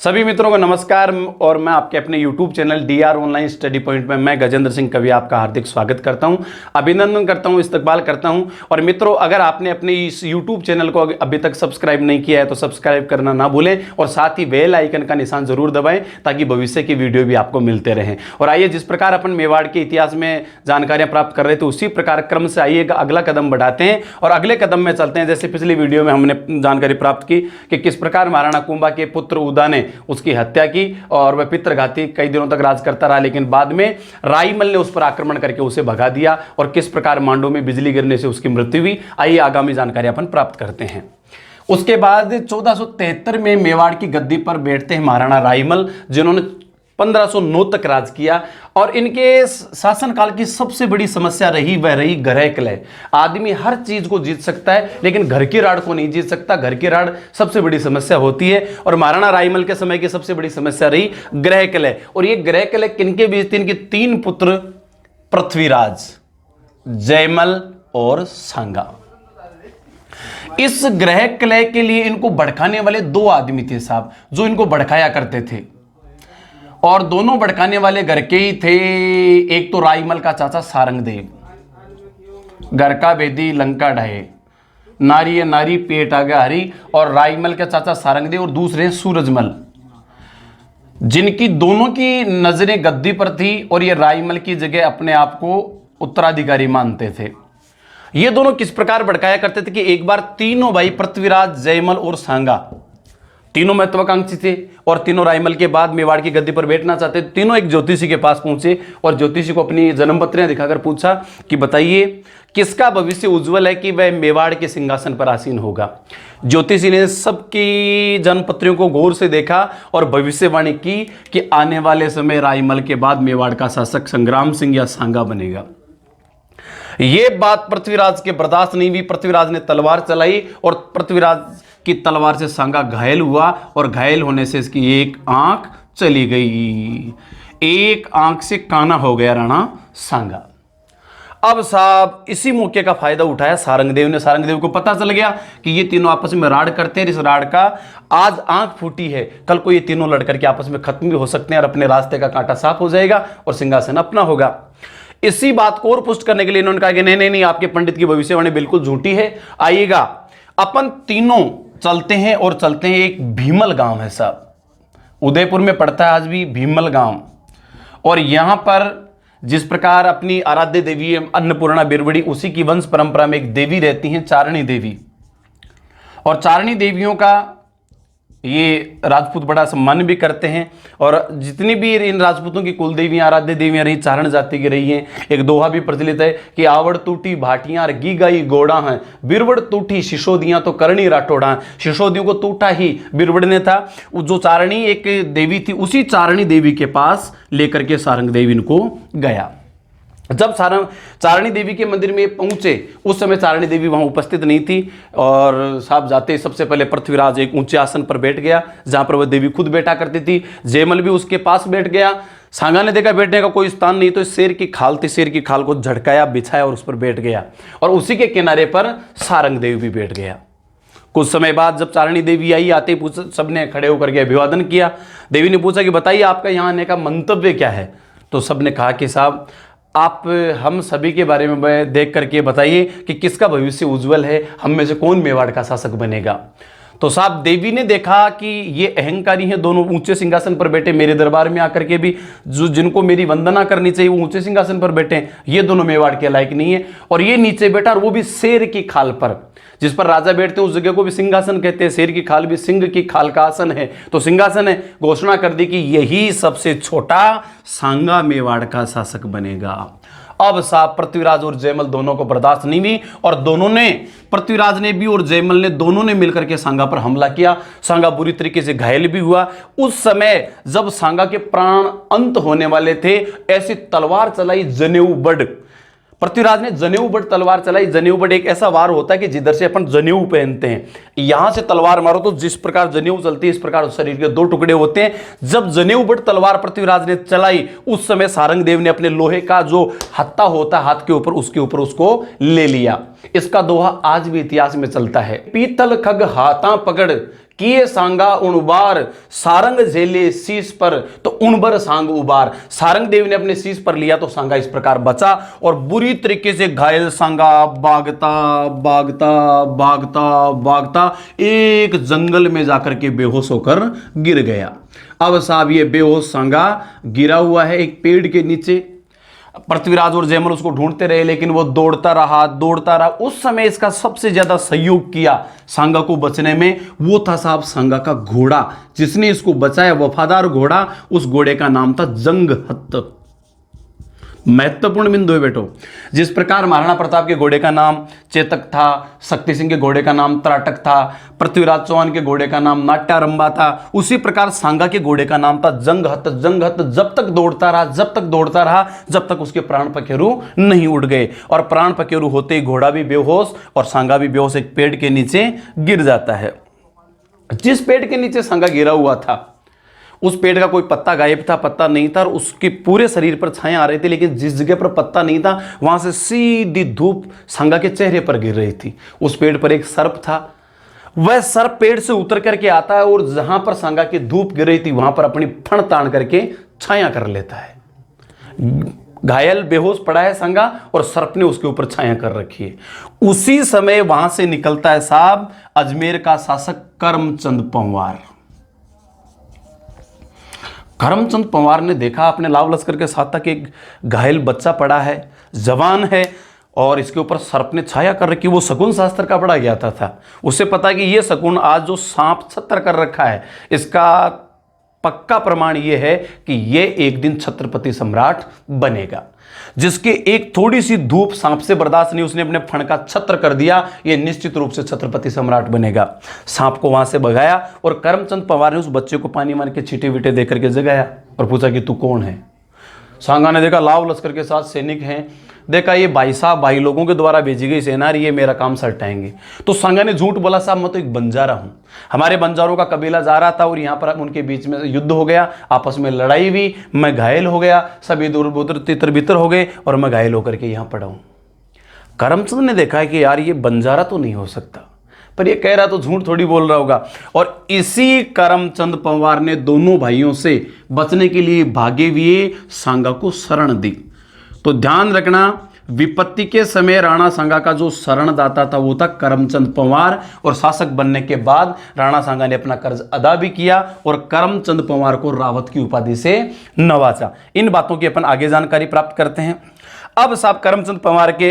सभी मित्रों को नमस्कार और मैं आपके अपने YouTube channel DR online study point में मैं गजेंद्र सिंह कवि आपका हार्दिक स्वागत करता हूं, अभिनंदन करता हूं, इस्तकबाल करता हूं। और मित्रों, अगर आपने अपने इस YouTube चैनल को अभी तक सब्सक्राइब नहीं किया है तो सब्सक्राइब करना ना भूलें और साथ ही बेल आइकन का निशान जरूर दबाएं ताकि भविष्य की वीडियो भी आपको मिलते रहें। और आइए, जिस प्रकार अपन मेवाड़ के इतिहास में जानकारियां प्राप्त कर रहे थे उसी प्रकार क्रम से आइए अगला कदम बढ़ाते हैं और अगले कदम में चलते हैं। जैसे पिछली वीडियो में हमने जानकारी प्राप्त की कि किस प्रकार महाराणा कुंभा के पुत्र उदा ने उसकी हत्या की और वह पितृघाती कई दिनों तक राज करता रहा, लेकिन बाद में राईमल ने उस पर आक्रमण करके उसे भगा दिया और किस प्रकार मांडू में बिजली गिरने से उसकी मृत्यु हुई। आइए आगामी जानकारी अपन प्राप्त करते हैं। उसके बाद 1473 में मेवाड़ की गद्दी पर बैठते हैं महाराणा राईमल, जिन्होंने 1509 तक राज किया। और इनके शासनकाल की सबसे बड़ी समस्या रही वह रही ग्रह कलह। आदमी हर चीज को जीत सकता है लेकिन घर की राड़ को नहीं जीत सकता। घर की राड़ सबसे बड़ी समस्या होती है और महाराणा राईमल के समय की सबसे बड़ी समस्या रही ग्रह कलह। और ये ग्रह कलह किनके बीच थी? इनके तीन पुत्र पृथ्वीराज, जयमल और सांगा। इस ग्रह कलह के लिए इनको भड़काने वाले दो आदमी थे साहब, जो इनको भड़काया करते थे और दोनों भड़काने वाले घर के ही थे। एक तो राईमल का चाचा सारंगदेव, घर का बेदी लंका ढहे, नारी है नारी पेट आगे हरी। और राईमल के चाचा सारंगदेव और दूसरे सूरजमल, जिनकी दोनों की नजरें गद्दी पर थी और ये राईमल की जगह अपने आप को उत्तराधिकारी मानते थे। ये दोनों किस प्रकार भड़काया करते थे कि एक बार तीनों भाई पृथ्वीराज, जयमल और सांगा, तीनों महत्वाकांक्षी थे और तीनों राईमल के बाद मेवाड़ की गद्दी पर बैठना चाहते थे। तीनों एक ज्योतिषी के पास पहुंचे और ज्योतिषी को अपनी जन्मपत्रियां दिखाकर पूछा कि बताइए किसका भविष्य उज्जवल है कि वह मेवाड़ के सिंहासन पर आसीन होगा। ज्योतिषी ने सबकी जन्मपत्रियों को गौर से देखा और भविष्यवाणी की कि आने वाले समय राईमल के बाद मेवाड़ का शासक संग्राम सिंह या सांगा बनेगा। यह बात पृथ्वीराज के बर्दाश्त नहीं हुई। पृथ्वीराज ने तलवार चलाई और पृथ्वीराज की तलवार से सांगा घायल हुआ और घायल होने से इसकी एक आंख चली गई। एक आंख से काना हो गया राणा सांगा। अब साहब इसी मौके का फायदा उठाया सारंगदेव ने। सारंगदेव को पता चल गया कि ये तीनों आपस में राड़ करते हैं। इस राड़ का आज आंख फूटी है, कल को ये तीनों लड़ करके आपस में खत्म भी हो सकते हैं और अपने रास्ते का कांटा साफ हो जाएगा और सिंहासन अपना होगा। इसी बात को और पुष्ट करने के लिए इन्होंने कहा कि नहीं नहीं नहीं, आपके पंडित की भविष्यवाणी बिल्कुल झूठी है। आइएगा अपन तीनों चलते हैं और चलते हैं। एक भीमल गांव है साहब, उदयपुर में पड़ता है आज भी भीमल गांव। और यहां पर जिस प्रकार अपनी आराध्य देवी अन्नपूर्णा बिरबड़ी, उसी की वंश परंपरा में एक देवी रहती हैं चारणी देवी। और चारणी देवियों का ये राजपूत बड़ा सम्मान भी करते हैं। और जितनी भी इन राजपूतों की कुल देवियां आराध्य देवियां रही चारण जाति की रही हैं। एक दोहा भी प्रचलित है कि आवड़ टूटी भाटियां गी गाई गोड़ा हैं, बिरबड़ टूटी शिशोदियां तो करणी राठौड़ा। शिशोदियों को टूटा ही बिरबड़ ने था। जो चारणी एक देवी थी, उसी चारणी देवी के पास लेकर के सारंगदेव इनको गया। जब चारणी देवी के मंदिर में पहुंचे उस समय चारणी देवी वहां उपस्थित नहीं थी और साहब जाते सबसे पहले पृथ्वीराज एक ऊंचे आसन पर बैठ गया जहां पर वह देवी खुद बैठा करती थी। जयमल भी उसके पास बैठ गया। सांगा ने देखा बैठने का कोई स्थान नहीं तो शेर की खाल थी, शेर की खाल को झटकाया, बिछाया और उस पर बैठ गया। और उसी के किनारे पर सारंगदेव भी बैठ गया। कुछ समय बाद जब चारणी देवी आई, आते सबने खड़े होकर के अभिवादन किया। देवी ने पूछा कि बताइए आपका यहाँ आने का मंतव्य क्या है। तो सबने कहा कि साहब आप हम सभी के बारे में देख करके बताइए कि किसका भविष्य उज्जवल है, हम में से कौन मेवाड़ का शासक बनेगा। तो साहब देवी ने देखा कि ये अहंकारी हैं, दोनों ऊंचे सिंहासन पर बैठे, मेरे दरबार में आकर के भी जो जिनको मेरी वंदना करनी चाहिए वो ऊंचे सिंहासन पर बैठे, ये दोनों मेवाड़ के लायक नहीं है। और ये नीचे बैठा और वो भी शेर की खाल पर, जिस पर राजा बैठते हैं उस जगह को भी सिंहासन कहते हैं। शेर की खाल भी सिंह की खाल का आसन है तो सिंहासन है। घोषणा कर दी कि यही सबसे छोटा सांगा मेवाड़ का शासक बनेगा। अब साहब पृथ्वीराज और जयमल दोनों को बर्दाश्त नहीं हुई और दोनों ने, पृथ्वीराज ने भी और जयमल ने, दोनों ने मिलकर के सांगा पर हमला किया। सांगा बुरी तरीके से घायल भी हुआ। उस समय जब सांगा के प्राण अंत होने वाले थे, ऐसी तलवार चलाई जनेऊ बड़। पृथ्वीराज ने जनेऊ बड़ तलवार चलाई। जनेऊ बड़ एक ऐसा वार होता है कि जिधर से अपन जनेऊ पहनते हैं, यहां से तलवार मारो तो जिस प्रकार जनेऊ चलती है इस प्रकार शरीर के दो टुकड़े होते हैं। जब जनेऊ बड़ तलवार पृथ्वीराज ने चलाई उस समय सारंगदेव ने अपने लोहे का जो हत्ता होता है हाथ के ऊपर, उसके ऊपर उसको ले लिया। इसका दोहा आज भी इतिहास में चलता है। पीतल खग हाथा पकड़ किए सांगा उणबार, सारंग झेले शीश पर तो उणबर सांग उबार। सारंग देव ने अपने शीश पर लिया तो सांगा इस प्रकार बचा, और बुरी तरीके से घायल सांगा भागता भागता भागता भागता एक जंगल में जाकर के बेहोश होकर गिर गया। अब साहब ये बेहोश सांगा गिरा हुआ है एक पेड़ के नीचे। पृथ्वीराज और जयमल उसको ढूंढते रहे, लेकिन वो दौड़ता रहा। उस समय इसका सबसे ज्यादा सहयोग किया सांगा को बचने में, वो था साहब सांगा का घोड़ा, जिसने इसको बचाया। वफादार घोड़ा, उस घोड़े का नाम था जंगहत। महत्वपूर्ण बिंदु है बेटो। जिस प्रकार महाराणा प्रताप के घोड़े का नाम चेतक था, शक्ति सिंह के घोड़े का नाम त्राटक था, पृथ्वीराज चौहान के घोड़े का नाम नाट्यारंभा था, उसी प्रकार सांगा के घोड़े का नाम था जंगहत। जंगहत जब तक दौड़ता रहा जब तक उसके प्राण पखेरु नहीं उड़ गए, और प्राण पखेरु होते ही घोड़ा भी बेहोश और सांगा भी बेहोश एक पेड़ के नीचे गिर जाता है। जिस पेड़ के नीचे सांगा गिरा हुआ था, उस पेड़ का कोई पत्ता गायब था, पत्ता नहीं था, और उसके पूरे शरीर पर छाया आ रही थी, लेकिन जिस जगह पर पत्ता नहीं था वहां से सीधी धूप सांगा के चेहरे पर गिर रही थी। उस पेड़ पर एक सर्प था, वह सर्प पेड़ से उतर करके आता है और जहां पर सांगा की धूप गिर रही थी वहां पर अपनी फण तान करके छाया कर लेता है। घायल बेहोश पड़ा है सांगा और सर्प ने उसके ऊपर छाया कर रखी है। उसी समय वहां से निकलता है साहब अजमेर का शासक करमचंद पंवार। करमचंद पंवार ने देखा अपने लाव लश्कर के साथ तक एक घायल बच्चा पड़ा है, जवान है, और इसके ऊपर सर्प ने छाया कर रखी। वो शकुन शास्त्र का पढ़ा गया था। उसे पता है कि ये शकुन आज जो सांप छत्र कर रखा है, इसका पक्का प्रमाण ये है कि ये एक दिन छत्रपति सम्राट बनेगा। जिसके एक थोड़ी सी धूप सांप से बर्दाश्त नहीं, उसने अपने फण का छत्र कर दिया, ये निश्चित रूप से छत्रपति सम्राट बनेगा। सांप को वहां से भगाया और करमचंद पंवार ने उस बच्चे को पानी मार के छींटे वीटे देकर के जगाया और पूछा कि तू कौन है। सांगा ने देखा लाव लश्कर के साथ सैनिक हैं, देखा ये भाई साहब भाई लोगों के द्वारा भेजी गई सेना रही है, मेरा काम सटाएंगे। तो सांगा ने झूठ बोला, साहब मैं तो एक बंजारा हूं, हमारे बंजारों का कबीला जा रहा था और यहां पर उनके बीच में युद्ध हो गया, आपस में लड़ाई हुई, मैं घायल हो गया, सभी दूर उधर तितर बितर हो गए और मैं घायल होकर के यहां पड़ा हूं। करमचंद ने देखा कि यार ये बंजारा तो नहीं हो सकता, पर ये कह रहा तो झूठ थोड़ी बोल रहा होगा। और इसी करमचंद पंवार ने दोनों भाइयों से बचने के लिए भागे हुए सांगा को शरण दी। तो ध्यान रखना, विपत्ति के समय राणा सांगा का जो शरणदाता था वो था करमचंद पंवार, और शासक बनने के बाद राणा सांगा ने अपना कर्ज अदा भी किया और करमचंद पंवार को रावत की उपाधि से नवाजा। इन बातों की अपन आगे जानकारी प्राप्त करते हैं। अब साहब करमचंद पंवार के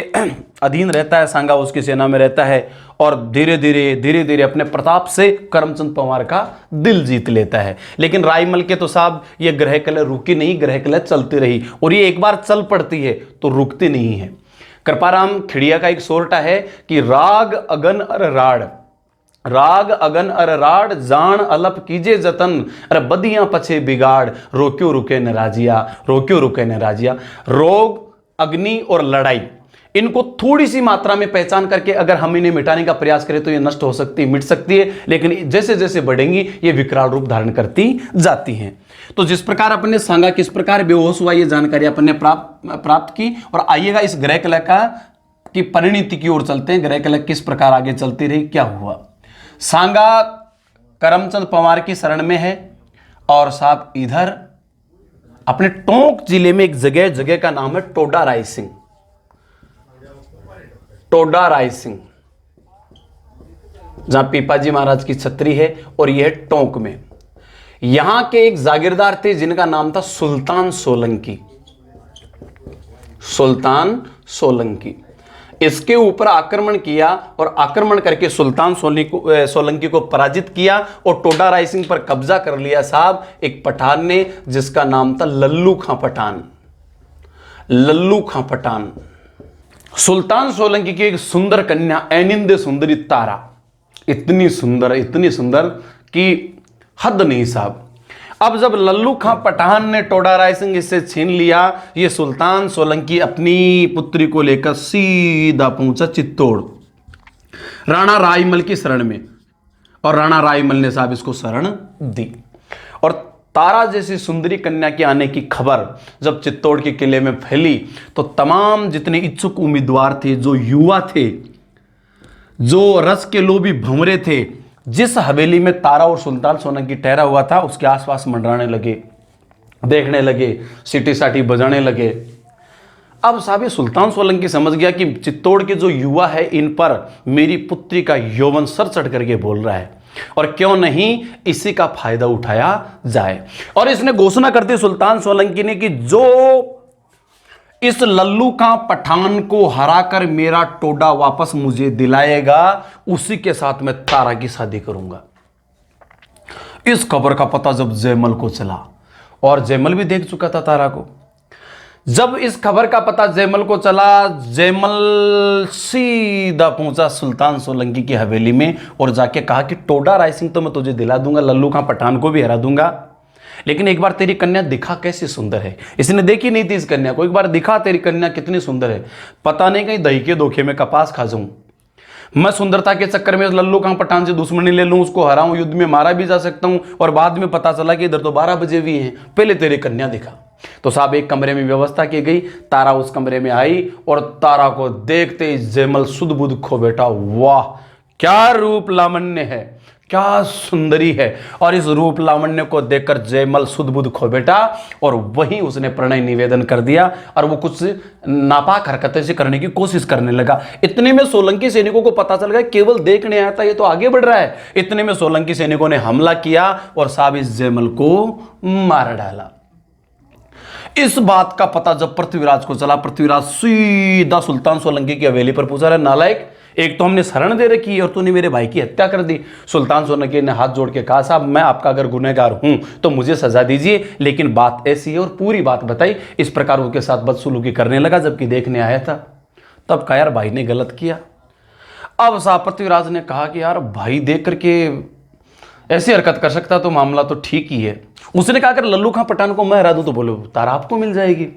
अधीन रहता है सांगा, उसकी सेना में रहता है, और धीरे धीरे अपने प्रताप से करमचंद पंवार का दिल जीत लेता है। लेकिन रायमल के तो साहब ये ग्रह कलह रुकी नहीं, ग्रह कलह चलती रही, और ये एक बार चल पड़ती है तो रुकती नहीं है। कृपाराम खिड़िया का एक सोरठा है कि राग अगन अर राड जान अलप कीजे जतन, अरे बदियां पछे बिगाड़, रोक्यो रुके न राजिया। रोग, अग्नि और लड़ाई, इनको थोड़ी सी मात्रा में पहचान करके अगर हम इन्हें मिटाने का प्रयास करें तो ये नष्ट हो सकती, मिट सकती है, लेकिन जैसे जैसे बढ़ेंगी ये विकराल रूप धारण करती जाती हैं। तो जिस प्रकार अपने सांगा किस प्रकार बेहोश हुआ ये जानकारी अपन ने प्राप्त की, और आइएगा इस ग्रह कलह की परिणति की ओर चलते हैं। ग्रह कलह किस प्रकार आगे चलती रही, क्या हुआ। सांगा करमचंद पंवार की शरण में है, और साहब इधर अपने टोंक जिले में एक जगह का नाम है टोडा राय सिंह, जहां पीपाजी महाराज की छत्री है, और यह टोंक में। यहां के एक जागीरदार थे जिनका नाम था सुल्तान सोलंकी। इसके ऊपर आक्रमण किया और आक्रमण करके सुल्तान सोलंकी को पराजित किया और टोडा राय सिंह पर कब्जा कर लिया साहब एक पठान ने, जिसका नाम था लल्लू खां पठान। सुल्तान सोलंकी की एक सुंदर कन्या ऐनिंदे सुंदरी तारा, इतनी सुंदर कि हद नहीं साहब। अब जब लल्लू खां पठान ने टोडा राय सिंह इससे छीन लिया, ये सुल्तान सोलंकी अपनी पुत्री को लेकर सीधा पहुंचा चित्तौड़ राणा रायमल की शरण में, और राणा रायमल ने साहब इसको शरण दी। और तारा जैसी सुंदरी कन्या के आने की खबर जब चित्तौड़ के किले में फैली तो तमाम जितने इच्छुक उम्मीदवार थे, जो युवा थे, जो रस के लोभी भंवरे थे, जिस हवेली में तारा और सुल्तान सोलंकी ठहरा हुआ था उसके आसपास मंडराने लगे, देखने लगे, सीटी साटी बजाने लगे। अब साहब ये सुल्तान सोलंकी समझ गया कि चित्तौड़ के जो युवा है इन पर मेरी पुत्री का यौवन सर चढ़ करके बोल रहा है, और क्यों नहीं इसी का फायदा उठाया जाए। और इसने घोषणा कर दी सुल्तान सोलंकी ने कि जो इस लल्लू का पठान को हराकर मेरा टोडा वापस मुझे दिलाएगा उसी के साथ मैं तारा की शादी करूंगा। इस खबर का पता जब जयमल को चला, और जयमल भी देख चुका था तारा को, जब इस खबर का पता जयमल को चला, जयमल सीधा पहुंचा सुल्तान सोलंकी की हवेली में और जाके कहा कि टोडा रायसिंह तो मैं तुझे दिला दूंगा, लल्लू खां पठान को भी हरा दूंगा, लेकिन एक बार तेरी कन्या दिखा कैसी सुंदर है। इसने देखी नहीं थी इस कन्या को, एक बार दिखा तेरी कन्या कितनी सुंदर है, पता नहीं कहीं दही के धोखे में कपास खा जाऊं, मैं सुंदरता के चक्कर में लल्लू खां पठान से दुश्मनी ले लूं, उसको हराऊं, युद्ध में मारा भी जा सकता हूं, और बाद में पता चला कि इधर तो 12 बजे भी हैं, पहले तेरी कन्या दिखा। तो साहब एक कमरे में व्यवस्था की गई, तारा उस कमरे में आई और तारा को देखते ही जयमल सुध बुध खो बैठा। वाह क्या रूप लावण्य है, क्या सुंदरी है। और इस रूप लावण्य को देखकर जयमल सुध बुध खो बैठा और वहीं उसने प्रणय निवेदन कर दिया, और वो कुछ नापाक हरकतें से करने की कोशिश करने लगा। इतने में सोलंकी सैनिकों को पता चल गया केवल देखने आया था, ये तो आगे बढ़ रहा है। इतने में सोलंकी सैनिकों ने हमला किया और साहब इस जयमल को मार डाला। इस बात का पता जब पृथ्वीराज को चला, पृथ्वीराज सीधा सुल्तान सोलंकी की हवेली पर पूछा, रहा नालायक, एक तो हमने शरण दे रखी है और तूने मेरे भाई की हत्या कर दी। सुल्तान सोलंकी ने हाथ जोड़ के कहा, साहब मैं आपका अगर गुनहगार हूं तो मुझे सजा दीजिए, लेकिन बात ऐसी है, और पूरी बात बताई। इस प्रकार उसके साथ बदसलूकी करने लगा जबकि देखने आया था। तब कहा यार भाई ने गलत किया। अब साहब पृथ्वीराज ने कहा कि यार भाई देख करके ऐसी हरकत कर सकता तो मामला तो ठीक ही है। उसने कहा अगर लल्लू खां पठान को मैं हरा दूं तो बोले तारा आपको मिल जाएगी।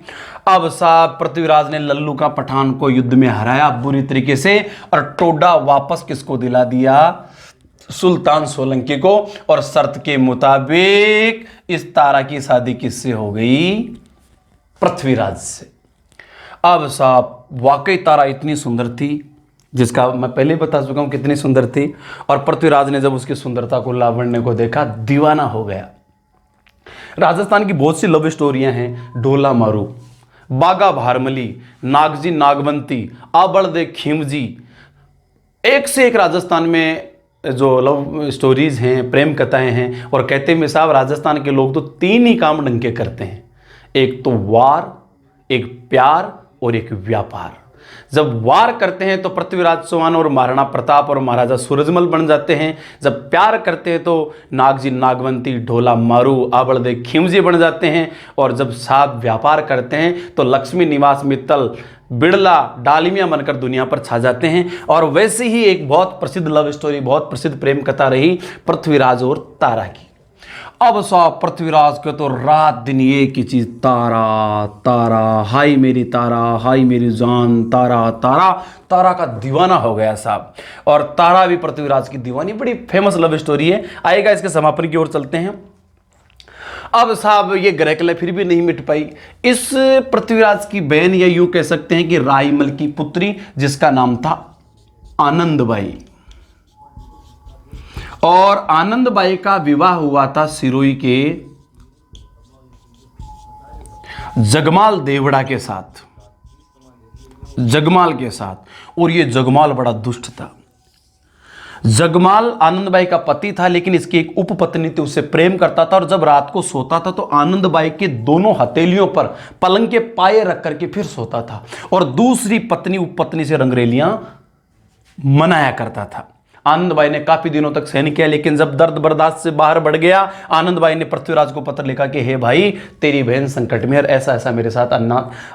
अब साहब पृथ्वीराज ने लल्लू खां पठान को युद्ध में हराया बुरी तरीके से, और टोडा वापस किसको दिला दिया? सुल्तान सोलंकी को। और शर्त के मुताबिक इस तारा की शादी किससे हो गई? पृथ्वीराज से। अब साहब वाकई तारा इतनी सुंदर थी जिसका मैं पहले बता चुका हूं कितनी सुंदर थी, और पृथ्वीराज ने जब उसकी सुंदरता को लावण्य को देखा दीवाना हो गया। राजस्थान की बहुत सी लव स्टोरियां हैं, ढोला मारू, बागा भारमली, नागजी नागवंती, आबड़ दे खीमजी, एक से एक राजस्थान में जो लव स्टोरीज हैं, प्रेम कथाएं हैं। और कहते हैं साहब राजस्थान के लोग तो 3 ही काम ढंग के करते हैं, एक तो वार, एक प्यार और एक व्यापार। जब वार करते हैं तो पृथ्वीराज चौहान और महाराणा प्रताप और महाराजा सूरजमल बन जाते हैं। जब प्यार करते हैं तो नागजी नागवंती, ढोला मारू, आबड़दे खीमजी बन जाते हैं। और जब साथ व्यापार करते हैं तो लक्ष्मी निवास मित्तल, बिड़ला, डालमिया बनकर दुनिया पर छा जाते हैं। और वैसे ही एक बहुत प्रसिद्ध लव स्टोरी, बहुत प्रसिद्ध प्रेम कथा रही पृथ्वीराज और तारा की। अब साहब पृथ्वीराज के तो रात दिन एक ही चीज, तारा तारा, हाय मेरी तारा, हाय मेरी जान, तारा तारा, तारा का दीवाना हो गया साहब। और तारा भी पृथ्वीराज की दीवानी, बड़ी फेमस लव स्टोरी है। आएगा इसके समापन की ओर चलते हैं। अब साहब ये ग्रहकला फिर भी नहीं मिट पाई। इस पृथ्वीराज की बहन, या यूं कह सकते हैं कि राईमल की पुत्री, जिसका नाम था आनंदबाई, और आनंदबाई का विवाह हुआ था सिरोही के जगमाल देवड़ा के साथ, जगमाल के साथ। और ये जगमाल बड़ा दुष्ट था। जगमाल आनंदबाई का पति था, लेकिन इसकी एक उपपत्नी थी, उससे प्रेम करता था। और जब रात को सोता था तो आनंदबाई के दोनों हथेलियों पर पलंग के पाए रख करके फिर सोता था, और दूसरी पत्नी उपपत्नी से रंगरेलियां मनाया करता था। आनंदबाई ने काफी दिनों तक सहन किया, लेकिन जब दर्द बर्दाश्त से बाहर बढ़ गया, आनंदबाई ने पृथ्वीराज को पत्र लिखा कि हे भाई, तेरी बहन संकट में, और ऐसा ऐसा मेरे साथ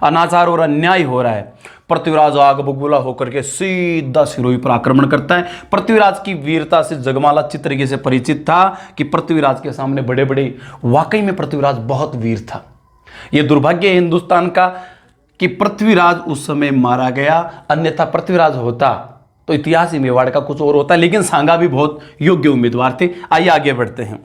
अनाचार और अन्याय हो रहा है। पृथ्वीराज आग बबूला होकर के सीधा सिरोही पर आक्रमण करता है। पृथ्वीराज की वीरता से जगमाल अच्छी तरीके से परिचित था कि पृथ्वीराज के सामने बड़े बड़े, वाकई में पृथ्वीराज बहुत वीर था। यह दुर्भाग्य है हिंदुस्तान का कि पृथ्वीराज उस समय मारा गया, अन्यथा पृथ्वीराज होता तो इतिहास ही मेवाड़ का कुछ और होता। लेकिन सांगा भी बहुत योग्य उम्मीदवार थे। आइए आगे बढ़ते हैं।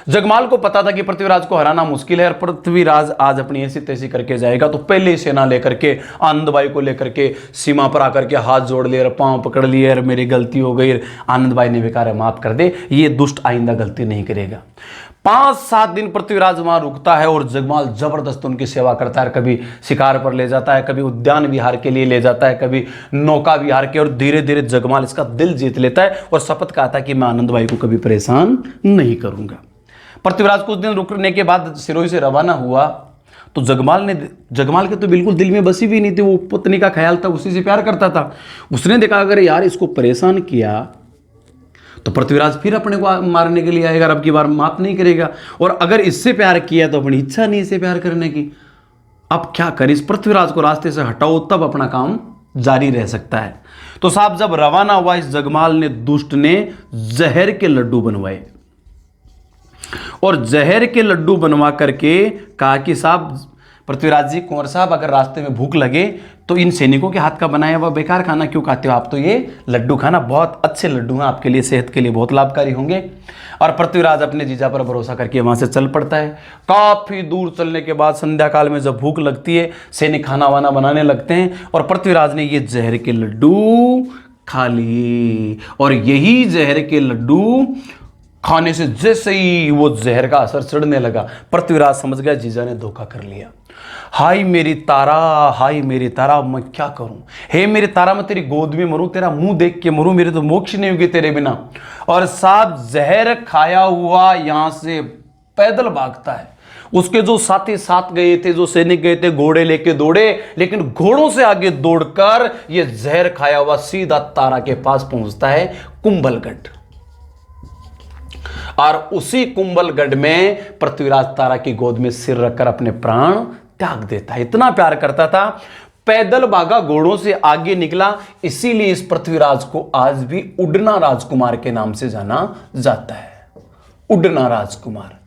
जगमाल को पता था कि पृथ्वीराज को हराना मुश्किल है और पृथ्वीराज आज अपनी ऐसी तैसी करके जाएगा, तो पहले ही सेना लेकर के आनंदबाई को लेकर के सीमा पर आकर के हाथ जोड़ लिए और पांव पकड़ लिए और मेरी गलती हो गई, आनंदबाई ने भी कहा माफ कर दे, ये दुष्ट आइंदा गलती नहीं करेगा। 5-7 दिन पृथ्वीराज वहां रुकता है और जगमाल जबरदस्त उनकी सेवा करता है, कभी शिकार पर ले जाता है, कभी उद्यान विहार के लिए ले जाता है, कभी नौका विहार के, और धीरे धीरे जगमाल इसका दिल जीत लेता है और शपथ खाता है कि मैं आनंदबाई को कभी परेशान नहीं करूंगा। पृथ्वीराज कुछ दिन रुकने के बाद सिरोही से रवाना हुआ तो जगमाल के तो बिल्कुल दिल में बसी भी नहीं थी, वो पत्नी का ख्याल था, उसी से प्यार करता था। उसने देखा अगर यार इसको परेशान किया तो पृथ्वीराज फिर अपने को मारने के लिए आएगा, अब की बार माफ नहीं करेगा, और अगर इससे प्यार किया तो अपनी इच्छा नहीं इससे प्यार करने की, अब क्या करे, इस पृथ्वीराज को रास्ते से हटाओ तब अपना काम जारी रह सकता है। तो साहब जब रवाना हुआ इस जगमाल ने, दुष्ट ने जहर के लड्डू बनवाए और जहर के लड्डू बनवा करके कहा कि साहब पृथ्वीराज जी, कुंवर साहब, अगर रास्ते में भूख लगे तो इन सैनिकों के हाथ का बनाया हुआ बेकार खाना क्यों खाते हो आप, तो ये लड्डू खाना, बहुत अच्छे लड्डू हैं आपके लिए, सेहत के लिए बहुत लाभकारी होंगे। और पृथ्वीराज अपने जीजा पर भरोसा करके वहां से चल पड़ता है। काफी दूर चलने के बाद संध्या काल में जब भूख लगती है, सैनिक खाना वाना बनाने लगते हैं और पृथ्वीराज ने ये जहर के लड्डू खा लिए, और यही जहर के लड्डू खाने से जैसे ही वो जहर का असर चढ़ने लगा, पृथ्वीराज समझ गया जीजा ने धोखा कर लिया। हाय मेरी तारा, हाय मेरी तारा, मैं क्या करूं, हे मेरी तारा, मैं तेरी गोद में मरूं, तेरा मुंह देख के मरूं, मेरे तो मोक्ष नहीं होगी तेरे बिना। और साहब जहर खाया हुआ यहां से पैदल भागता है। उसके जो साथी साथ गए थे, जो सैनिक गए थे, घोड़े लेके दौड़े, लेकिन घोड़ों से आगे दौड़कर ये जहर खाया हुआ सीधा तारा के पास पहुंचता है, कुंभलगढ़। और उसी कुंभलगढ़ में पृथ्वीराज तारा की गोद में सिर रखकर अपने प्राण त्याग देता है। इतना प्यार करता था, पैदल भागा, घोड़ों से आगे निकला, इसीलिए इस पृथ्वीराज को आज भी उड़ना राजकुमार के नाम से जाना जाता है। उड़ना राजकुमार,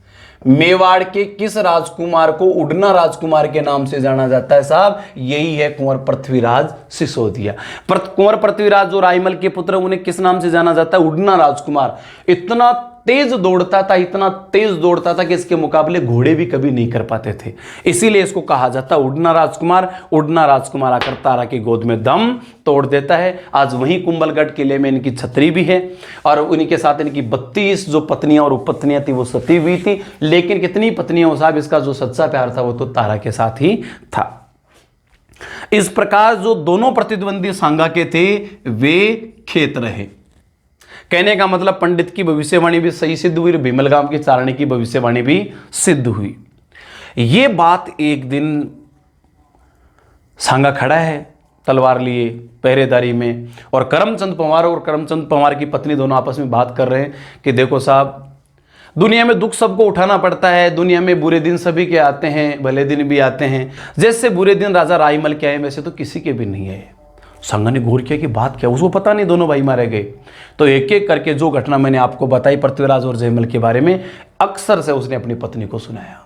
मेवाड़ के किस राजकुमार को उड़ना राजकुमार के नाम से जाना जाता है साहब, यही है कुंवर पृथ्वीराज सिसोदिया। कुंवर पृथ्वीराज जो रायमल के पुत्र, उन्हें किस नाम से जाना जाता है, उड़ना राजकुमार। इतना तेज दौड़ता था, इतना तेज दौड़ता था कि इसके मुकाबले घोड़े भी कभी नहीं कर पाते थे, इसीलिए इसको कहा जाता उड़ना राजकुमार। उड़ना राजकुमार आकर तारा की गोद में दम तोड़ देता है। आज वहीं कुंभलगढ़ किले में इनकी छतरी भी है और उन्हीं के साथ इनकी 32 जो पत्नियां और उपपत्नियां थी वो सती हुई थी। लेकिन कितनी पत्नियां हो साहब, इसका जो सच्चा प्यार था वो तो तारा के साथ ही था। इस प्रकार जो दोनों प्रतिद्वंदी सांगा के थे वे खेत रहे। कहने का मतलब पंडित की भविष्यवाणी भी सही सिद्ध हुई, भीमलगाम की चारणी की भविष्यवाणी भी सिद्ध हुई। ये बात एक दिन सांगा खड़ा है तलवार लिए पहरेदारी में, और करमचंद पंवार की पत्नी दोनों आपस में बात कर रहे हैं कि देखो साहब, दुनिया में दुख सबको उठाना पड़ता है, दुनिया में बुरे दिन सभी के आते हैं, भले दिन भी आते हैं। जैसे बुरे दिन राजा रायमल के आए वैसे तो किसी के भी नहीं आए। सांगा ने गौर किया कि बात क्या, उसको पता नहीं दोनों भाई मारे गए। तो एक एक करके जो घटना मैंने आपको बताई पृथ्वीराज और जयमल के बारे में, अक्सर से उसने अपनी पत्नी को सुनाया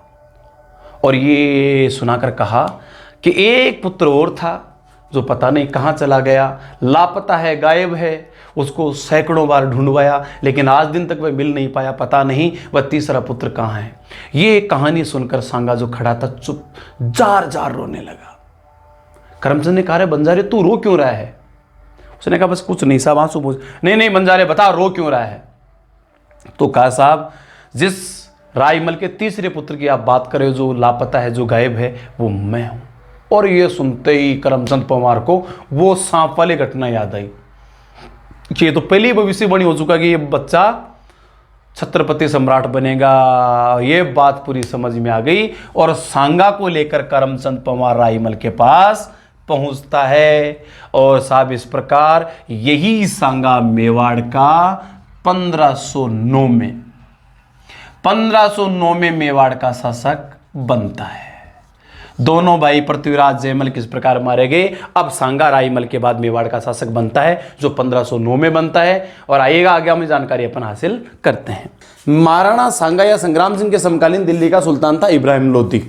और ये सुनाकर कहा कि एक पुत्र और था जो पता नहीं कहाँ चला गया, लापता है, गायब है। उसको सैकड़ों बार ढूंढवाया लेकिन आज दिन तक वह मिल नहीं पाया, पता नहीं वह तीसरा पुत्र कहाँ है। ये कहानी सुनकर सांगा जो खड़ा था चुप जार जार रोने लगा। करमचंद ने कहा, रे बंजारे तू रो क्यों रहा है? उसने कहा बस कुछ नहीं साहब, आंसू पूछ। नहीं बंजारे बता रो क्यों रहा है? तो कहा साहब, जिस रायमल के तीसरे पुत्र की आप बात करें जो लापता है, जो गायब है, वो मैं हूं। और ये सुनते ही करमचंद पंवार को वो सांप वाली घटना याद आई कि ये तो पहले ही भविष्यवाणी हो चुका कि ये बच्चा छत्रपति सम्राट बनेगा। ये बात पूरी समझ में आ गई और सांगा को लेकर करमचंद पंवार रायमल के पास पहुंचता है। और साहब इस प्रकार यही सांगा मेवाड़ का 1509 में मेवाड़ का शासक बनता है। दोनों भाई पृथ्वीराज जयमल किस प्रकार मारे गए। अब सांगा रायमल के बाद मेवाड़ का शासक बनता है जो 1509 में बनता है। और आइएगा आगे हमें जानकारी अपन हासिल करते हैं। महाराणा सांगा या संग्राम सिंह के समकालीन दिल्ली का सुल्तान था इब्राहिम लोदी।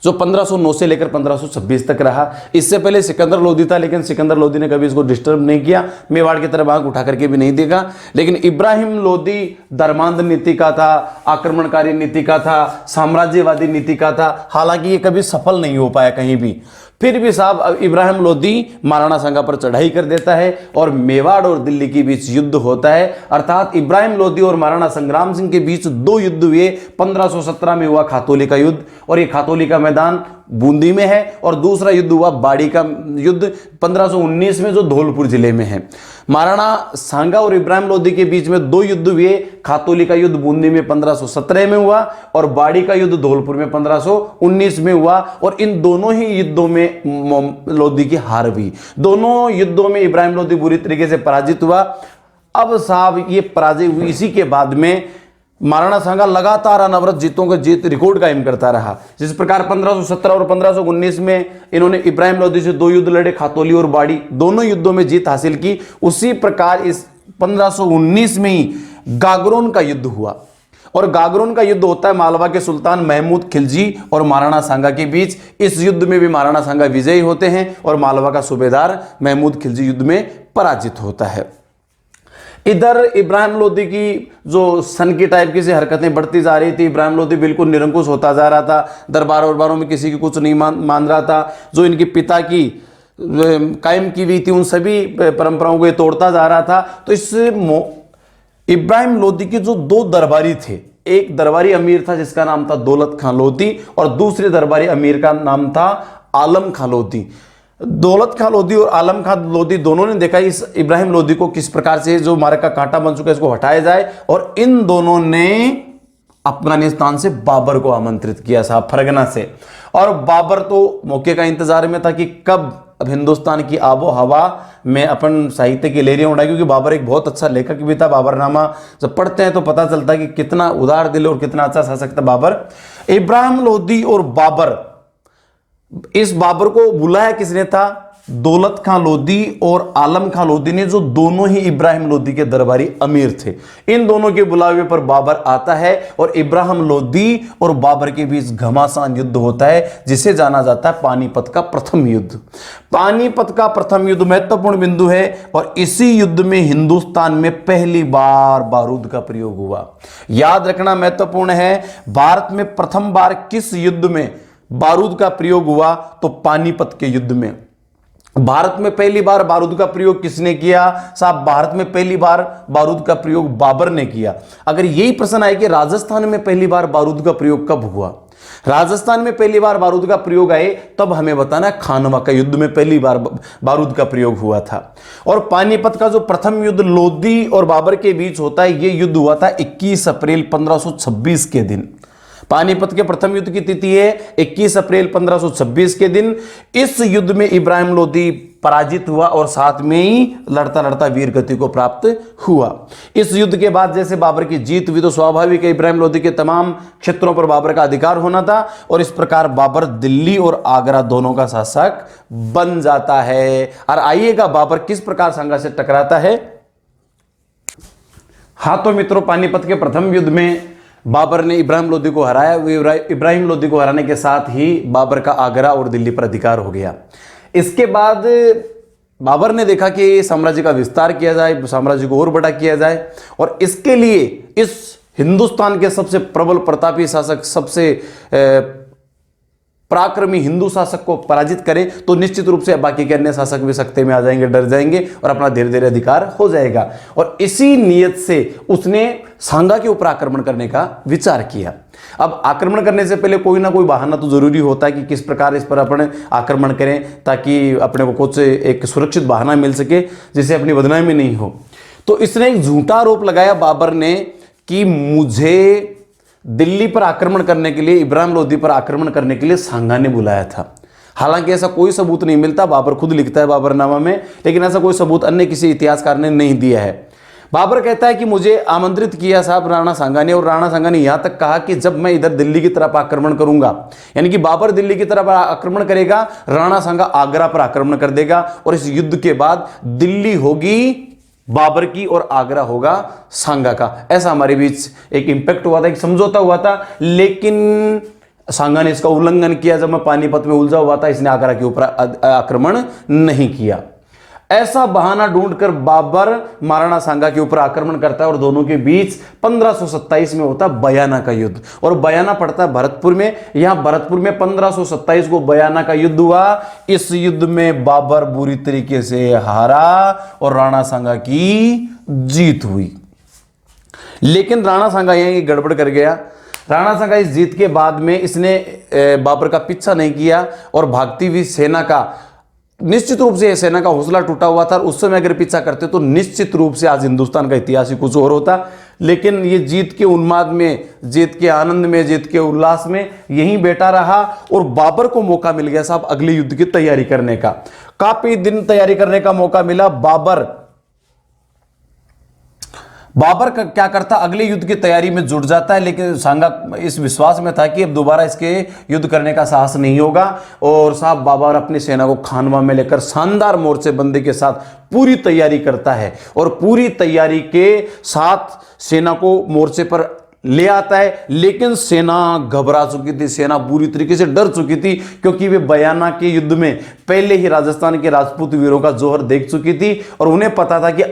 जो 1509 से लेकर 1526 तक रहा। इससे पहले सिकंदर लोदी था, लेकिन सिकंदर लोदी ने कभी इसको डिस्टर्ब नहीं किया, मेवाड़ की तरफ आंख उठा करके भी नहीं देखा। लेकिन इब्राहिम लोदी धर्मांध नीति का था, आक्रमणकारी नीति का था, साम्राज्यवादी नीति का था। हालांकि ये कभी सफल नहीं हो पाया कहीं भी। फिर भी साहब इब्राहिम लोदी महाराणा सांगा पर चढ़ाई कर देता है और मेवाड़ और दिल्ली के बीच युद्ध होता है। अर्थात इब्राहिम लोदी और महाराणा संग्राम सिंह के बीच दो युद्ध हुए। 1517 में हुआ खातौली का युद्ध, और ये खातौली का मैदान बूंदी में है, और दूसरा युद्ध हुआ बाड़ी का युद्ध 1519 में, जो धौलपुर जिले में है। महाराणा सांगा और इब्राहिम लोदी के बीच में दो युद्ध हुए। खातौली का युद्ध बूंदी में 1517 में हुआ, और बाड़ी का युद्ध धौलपुर में 1519 में हुआ। और इन दोनों ही युद्धों में लोदी की हार हुई। दोनों युद्धों में इब्राहिम लोदी बुरी तरीके से पराजित हुआ। अब साहब ये पराजय हुई, इसी के बाद में महाराणा सांगा लगातार अनवरत जीतों का जीत रिकॉर्ड कायम करता रहा। जिस प्रकार 1517 और 1519 में इन्होंने इब्राहिम लोदी से दो युद्ध लड़े, खातौली और बाड़ी, दोनों युद्धों में जीत हासिल की, उसी प्रकार इस 1519 में ही गागरोन का युद्ध हुआ। और गागरोन का युद्ध होता है मालवा के सुल्तान महमूद खिलजी और महाराणा सांगा के बीच। इस युद्ध में भी महाराणा सांगा विजयी होते हैं और मालवा का सूबेदार महमूद खिलजी युद्ध में पराजित होता है। इधर इब्राहिम लोदी की जो सन की टाइप की सी हरकतें बढ़ती जा रही थी। इब्राहिम लोदी बिल्कुल निरंकुश होता जा रहा था, दरबार वरबारों में किसी की कुछ नहीं मान रहा था। जो इनके पिता की कायम की हुई थी उन सभी परंपराओं को ये तोड़ता जा रहा था। तो इस इब्राहिम लोदी के जो दो दरबारी थे, एक दरबारी अमीर था जिसका नाम था दौलत खां लोदी, और दूसरे दरबारी अमीर का नाम था आलम खां लोदी। दौलत खां लोदी और आलम खां लोदी दोनों ने देखा इस इब्राहिम लोदी को किस प्रकार से जो मार्ग का कांटा बन चुका है इसको हटाया जाए, और इन दोनों ने अफगानिस्तान से बाबर को आमंत्रित किया साहब, फरगना से। और बाबर तो मौके का इंतजार में था कि कब अब हिंदुस्तान की आबो हवा में अपन साहित्य की लहरियां उड़ाए, क्योंकि बाबर एक बहुत अच्छा लेखक भी था। बाबरनामा जब पढ़ते हैं तो पता चलता है कि कितना उदार दिल और कितना अच्छा शासक था बाबर। इब्राहिम लोदी और बाबर, इस बाबर को बुलाया किसने था? दौलत खां लोदी और आलम खां लोदी ने, जो दोनों ही इब्राहिम लोदी के दरबारी अमीर थे। इन दोनों के बुलावे पर बाबर आता है और इब्राहिम लोदी और बाबर के बीच घमासान युद्ध होता है, जिसे जाना जाता है पानीपत का प्रथम युद्ध। पानीपत का प्रथम युद्ध महत्वपूर्ण बिंदु है, और इसी युद्ध में हिंदुस्तान में पहली बार बारूद का प्रयोग हुआ। याद रखना महत्वपूर्ण है, भारत में प्रथम बार किस युद्ध में बारूद का प्रयोग हुआ? तो पानीपत के युद्ध में। भारत में पहली बार बारूद का प्रयोग किसने किया? साहब, भारत में पहली बार बारूद का प्रयोग बाबर ने किया। अगर यही प्रश्न आए कि राजस्थान में पहली बार बारूद का प्रयोग कब हुआ, राजस्थान में पहली बार बारूद का प्रयोग आए, तब हमें बताना खानवा का युद्ध में पहली बार बारूद का प्रयोग हुआ था। और पानीपत का जो प्रथम युद्ध लोदी और बाबर के बीच होता है, यह युद्ध हुआ था 21 अप्रैल 1526 के दिन। पानीपत के प्रथम युद्ध की तिथि है 21 अप्रैल 1526 के दिन। इस युद्ध में इब्राहिम लोदी पराजित हुआ और साथ में ही लड़ता लड़ता वीर गति को प्राप्त हुआ। इस युद्ध के बाद जैसे बाबर की जीत हुई, तो स्वाभाविक है इब्राहिम लोदी के तमाम क्षेत्रों पर बाबर का अधिकार होना था, और इस प्रकार बाबर दिल्ली और आगरा दोनों का शासक बन जाता है। और आइएगा बाबर किस प्रकार सांगा से टकराता है। हाँ तो मित्रों, पानीपत के प्रथम युद्ध में बाबर ने इब्राहिम लोदी को हराया। इब्राहिम लोदी को हराने के साथ ही बाबर का आगरा और दिल्ली पर अधिकार हो गया। इसके बाद बाबर ने देखा कि साम्राज्य का विस्तार किया जाए, साम्राज्य को और बड़ा किया जाए, और इसके लिए इस हिंदुस्तान के सबसे प्रबल प्रतापी शासक, सबसे पराक्रमी हिंदू शासक को पराजित करें, तो निश्चित रूप से बाकी के अन्य शासक भी सख्ते में आ जाएंगे, डर जाएंगे, और अपना धीरे धीरे अधिकार हो जाएगा। और इसी नियत से उसने सांगा के ऊपर आक्रमण करने का विचार किया। अब आक्रमण करने से पहले कोई ना कोई बहाना तो जरूरी होता है कि किस प्रकार इस पर अपने आक्रमण करें, ताकि अपने को कुछ एक सुरक्षित बहाना मिल सके जिससे अपनी बदनामी नहीं हो। तो इसने एक झूठा आरोप लगाया बाबर ने कि मुझे दिल्ली पर आक्रमण करने के लिए, इब्राहिम लोदी पर आक्रमण करने के लिए सांगा ने बुलाया था। हालांकि ऐसा कोई सबूत नहीं मिलता, बाबर खुद लिखता है बाबरनामा में, लेकिन ऐसा कोई सबूत अन्य किसी इतिहासकार ने नहीं दिया है। बाबर कहता है कि मुझे आमंत्रित किया साहब राणा सांगा ने, और राणा सांगा ने यहां तक कहा कि जब मैं इधर दिल्ली की तरफ आक्रमण करूंगा, यानी कि बाबर दिल्ली की तरफ आक्रमण करेगा, राणा सांगा आगरा पर आक्रमण कर देगा, और इस युद्ध के बाद दिल्ली होगी बाबर की और आगरा होगा सांगा का। ऐसा हमारे बीच एक इंपैक्ट हुआ था, एक समझौता हुआ था। लेकिन सांगा ने इसका उल्लंघन किया, जब मैं पानीपत में उलझा हुआ था इसने आगरा के ऊपर आक्रमण नहीं किया। ऐसा बहाना ढूंढकर बाबर महाराणा सांगा के ऊपर आक्रमण करता है और दोनों के बीच 1527 में होता है बयाना का युद्ध, और बयाना पड़ता है भरतपुर में। यहां भरतपुर में 1527 को बयाना का युद्ध हुआ। इस युद्ध में बाबर बुरी तरीके से हारा और राणा सांगा की जीत हुई। लेकिन राणा सांगा यहां गड़बड़ कर गया। राणा सांगा इस जीत के बाद में इसने बाबर का पीछा नहीं किया और भागती हुई सेना का, निश्चित रूप से सेना का हौसला टूटा हुआ था। उस समय अगर पीछा करते तो निश्चित रूप से आज हिंदुस्तान का इतिहास ही कुछ और होता। लेकिन ये जीत के उन्माद में, जीत के आनंद में, जीत के उल्लास में यहीं बैठा रहा और बाबर को मौका मिल गया साहब अगले युद्ध की तैयारी करने का। काफी दिन तैयारी करने का मौका मिला। बाबर का क्या करता, अगले युद्ध की तैयारी में जुट जाता है। लेकिन सांगा इस विश्वास में था कि अब दोबारा इसके युद्ध करने का साहस नहीं होगा, और साहब बाबर अपनी सेना को खानवा में लेकर शानदार मोर्चेबंदी के साथ पूरी तैयारी करता है और पूरी तैयारी के साथ सेना को मोर्चे पर ले आता है। लेकिन सेना घबरा चुकी थी, सेना बुरी तरीके से डर चुकी थी, क्योंकि वे बयाना के युद्ध में पहले ही राजस्थान के राजपूत वीरों का जोहर देख चुकी थी और उन्हें पता था कि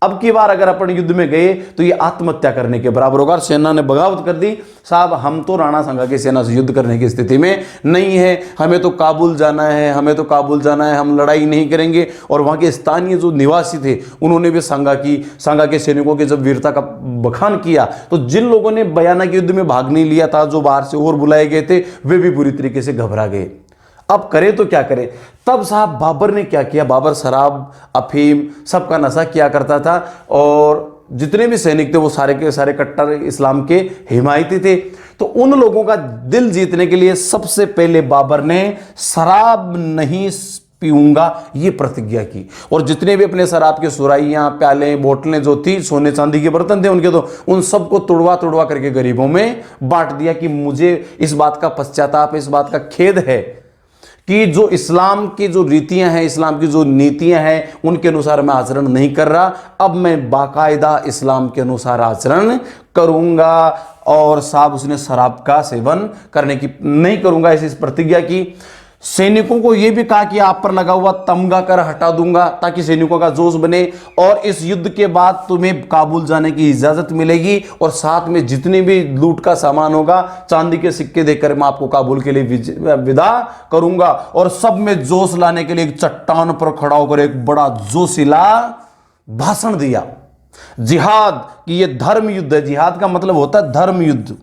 अब की बार अगर अपन युद्ध में गए तो ये आत्महत्या करने के बराबर होगा। सेना ने बगावत कर दी, साहब हम तो राणा सांगा की सेना से युद्ध करने की स्थिति में नहीं है, हमें तो काबुल जाना है, हमें तो काबुल जाना है, हम लड़ाई नहीं करेंगे। और वहाँ के स्थानीय जो निवासी थे उन्होंने भी सांगा के सैनिकों की जब वीरता का बखान किया, तो जिन लोगों ने बयाना के युद्ध में भाग नहीं लिया था, जो बाहर से और बुलाए गए थे, वे भी बुरी तरीके से घबरा गए। अब करे तो क्या करे। तब साहब बाबर ने क्या किया, बाबर शराब, अफीम, सबका नशा किया करता था और जितने भी सैनिक थे वो सारे के सारे कट्टर इस्लाम के हिमायती थे। तो उन लोगों का दिल जीतने के लिए सबसे पहले बाबर ने शराब नहीं पीऊंगा ये प्रतिज्ञा की, और जितने भी अपने शराब के सुराइयां, प्याले, बोतलें जो थी, सोने चांदी के बर्तन थे उनके, तो उन सबको तुड़वा करके गरीबों में बांट दिया कि मुझे इस बात का पश्चाताप, इस बात का खेद है कि जो इस्लाम की जो रीतियां हैं, इस्लाम की जो नीतियां हैं, उनके अनुसार मैं आचरण नहीं कर रहा। अब मैं बाकायदा इस्लाम के अनुसार आचरण करूंगा। और साहब उसने शराब का सेवन करने की नहीं करूंगा ऐसी प्रतिज्ञा की। सैनिकों को यह भी कहा कि आप पर लगा हुआ तमगा कर हटा दूंगा ताकि सैनिकों का जोश बने, और इस युद्ध के बाद तुम्हें काबुल जाने की इजाजत मिलेगी और साथ में जितने भी लूट का सामान होगा चांदी के सिक्के देकर मैं आपको काबुल के लिए विदा करूंगा। और सब में जोश लाने के लिए एक चट्टान पर खड़ा होकर एक बड़ा जोशीला भाषण दिया। जिहाद की ये धर्म युद्ध है। जिहाद का मतलब होता है धर्म युद्ध।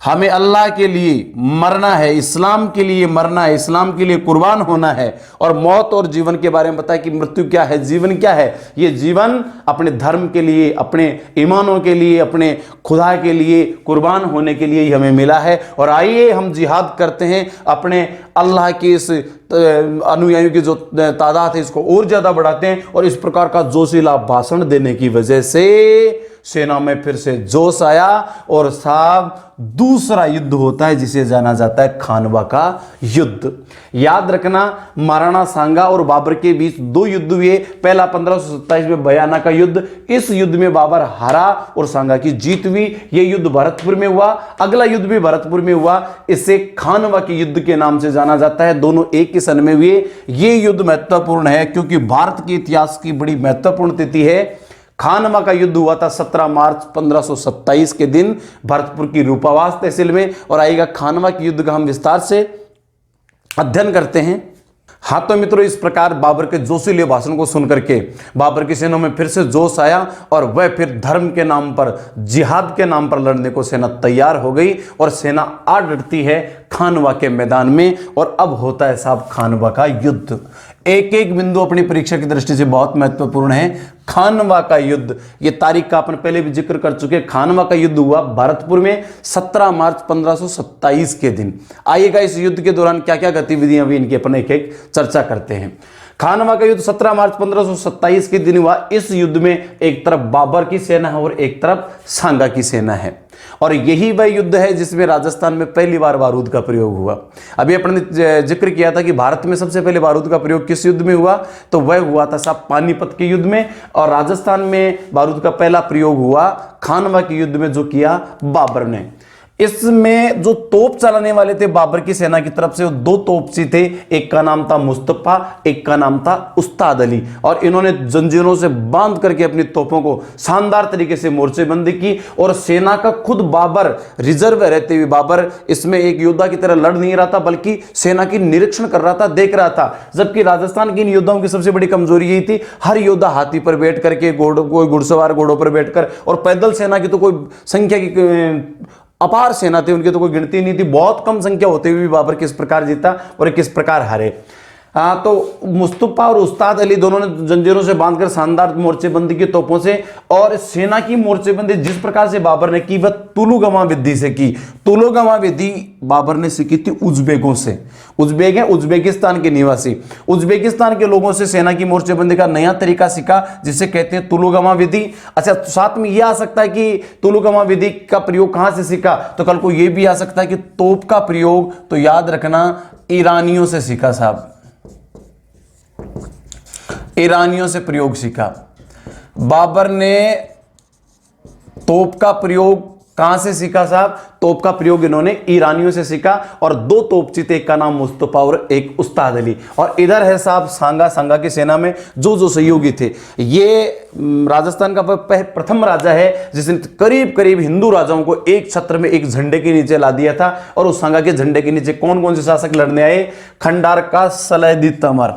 हमें अल्लाह के लिए मरना है, इस्लाम के लिए मरना है, इस्लाम के लिए कुर्बान होना है। और मौत और जीवन के बारे में बताया कि मृत्यु क्या है, जीवन क्या है। ये जीवन अपने धर्म के लिए, अपने ईमानों के लिए, अपने खुदा के लिए कुर्बान होने के लिए ही हमें मिला है। और आइए हम जिहाद करते हैं, अपने अल्लाह के इस अनुयायियों की जो तादाद है इसको और ज्यादा बढ़ाते हैं। और इस प्रकार का जोशीला भाषण देने की वजह से सेना में फिर से जोश आया और साहब दूसरा युद्ध होता है जिसे जाना जाता है खानवा का युद्ध। याद रखना, महाराणा सांगा और बाबर के बीच दो युद्ध हुए। पहला 1527 में बयाना का युद्ध, इस युद्ध में बाबर हारा और सांगा की जीत हुई। यह युद्ध भरतपुर में हुआ, अगला युद्ध भी भरतपुर में हुआ। इसे खानवा के युद्ध के नाम से जाना जाता है। दोनों एक ही सन में हुए। यह युद्ध महत्वपूर्ण है क्योंकि भारत के इतिहास की बड़ी महत्वपूर्ण तिथि है। खानवा का युद्ध हुआ था 17 मार्च 1527 के दिन भरतपुर की रूपावास तहसील में। और आएगा खानवा के युद्ध का हम विस्तार से अध्ययन करते हैं। हाँ तो मित्रों, इस प्रकार बाबर के जोशीले भाषण को सुनकर के बाबर की सेना में फिर से जोश आया और वह फिर धर्म के नाम पर, जिहाद के नाम पर लड़ने को सेना तैयार हो गई और सेना आ डटती है खानवा के मैदान में। और अब होता है साहब खानवा का युद्ध। एक एक बिंदु अपनी परीक्षा की दृष्टि से बहुत महत्वपूर्ण है। खानवा का युद्ध, ये तारीख का अपन पहले भी जिक्र कर चुके। खानवा का युद्ध हुआ भरतपुर में 17 मार्च 1527 के दिन। आइएगा इस युद्ध के दौरान क्या क्या गतिविधियां हुई इनकी अपन एक एक चर्चा करते हैं। खानवा का युद्ध 17 मार्च 1527 के दिन हुआ। इस युद्ध में एक तरफ बाबर की सेना है और एक तरफ सांगा की सेना है। और यही वह युद्ध है जिसमें राजस्थान में पहली बार बारूद का प्रयोग हुआ। अभी अपन ने जिक्र किया था कि भारत में सबसे पहले बारूद का प्रयोग किस युद्ध में हुआ, तो वह हुआ था साहब पानीपत के युद्ध में। और राजस्थान में बारूद का पहला प्रयोग हुआ खानवा के युद्ध में, जो किया बाबर ने। इसमें जो तोप चलाने वाले थे बाबर की सेना की तरफ से, वो दो तोपची थे। एक का नाम था मुस्तफा, एक का नाम था उस्ताद अली। और इन्होंने जंजीरों से बांध करके अपनी तोपों को शानदार तरीके से मोर्चेबंदी की। और सेना का खुद बाबर रिजर्व रहते हुए, बाबर इसमें एक योद्धा की तरह लड़ नहीं रहा था, बल्कि सेना की निरीक्षण कर रहा था, देख रहा था। जबकि राजस्थान की इन योद्धाओं की सबसे बड़ी कमजोरी यही थी, हर योद्धा हाथी पर बैठ करके, कोई घुड़सवार घोड़ों पर बैठकर, और पैदल सेना की तो कोई संख्या की अपार सेना थी, उनकी तो कोई गिनती नहीं थी। बहुत कम संख्या होते हुए भी बाबर किस प्रकार जीता और किस प्रकार हारे। तो मुस्तफा और उस्ताद अली दोनों ने जंजीरों से बांधकर शानदार मोर्चेबंदी की तोपों से, और सेना की मोर्चेबंदी जिस प्रकार से बाबर ने की वह तुलुगमा विधि से की। तुलुगमा विधि बाबर ने सीखी थी उज्बेकों से। उज्बेक है उज्बेकिस्तान के निवासी, उज्बेकिस्तान के लोगों से सेना की मोर्चेबंदी का नया तरीका सीखा, जिसे कहते हैं तुलुगमा विधि। अच्छा, साथ में यह आ सकता है कि तुलुगमा विधि का प्रयोग कहां से सीखा, तो कल को यह भी आ सकता है कि तोप का प्रयोग तो याद रखना ईरानियों से सीखा साहब, ईरानियों से प्रयोग सीखा। बाबर ने तोप का प्रयोग कहां से सीखा साहब, तोप का प्रयोग इन्होंने ईरानियों से सीखा। और दो तोपची थे, एक का नाम मुस्तफा और एक उस्ताद अली। और इधर है साहब सांगा, सांगा की सेना में जो सहयोगी थे, ये राजस्थान का प्रथम राजा है जिसने करीब करीब हिंदू राजाओं को एक छत्र में एक झंडे के नीचे ला दिया था। और उस सांगा के झंडे के नीचे कौन कौन से शासक लड़ने आए, खंडार का सलैदी तमर,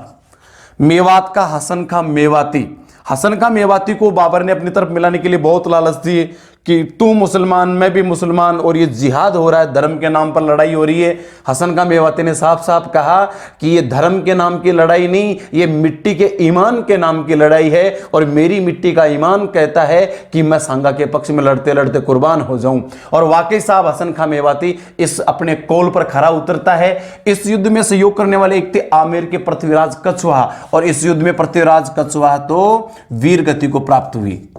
मेवात का हसन खां मेवाती। हसन खां मेवाती को बाबर ने अपनी तरफ मिलाने के लिए बहुत लालच दी कि तू मुसलमान मैं भी मुसलमान, और ये जिहाद हो रहा है, धर्म के नाम पर लड़ाई हो रही है। हसन खां मेवाती ने साफ साफ कहा कि ये धर्म के नाम की लड़ाई नहीं, ये मिट्टी के ईमान के नाम की लड़ाई है। और मेरी मिट्टी का ईमान कहता है कि मैं सांगा के पक्ष में लड़ते लड़ते कुर्बान हो जाऊं। और वाकई साहब हसन खां मेवाती इस अपने कौल पर खरा उतरता है। इस युद्ध में सहयोग करने वाले एक थे आमेर के पृथ्वीराज कछवाहा, और इस युद्ध में पृथ्वीराज कछवाहा तो वीर गति को प्राप्त हुई।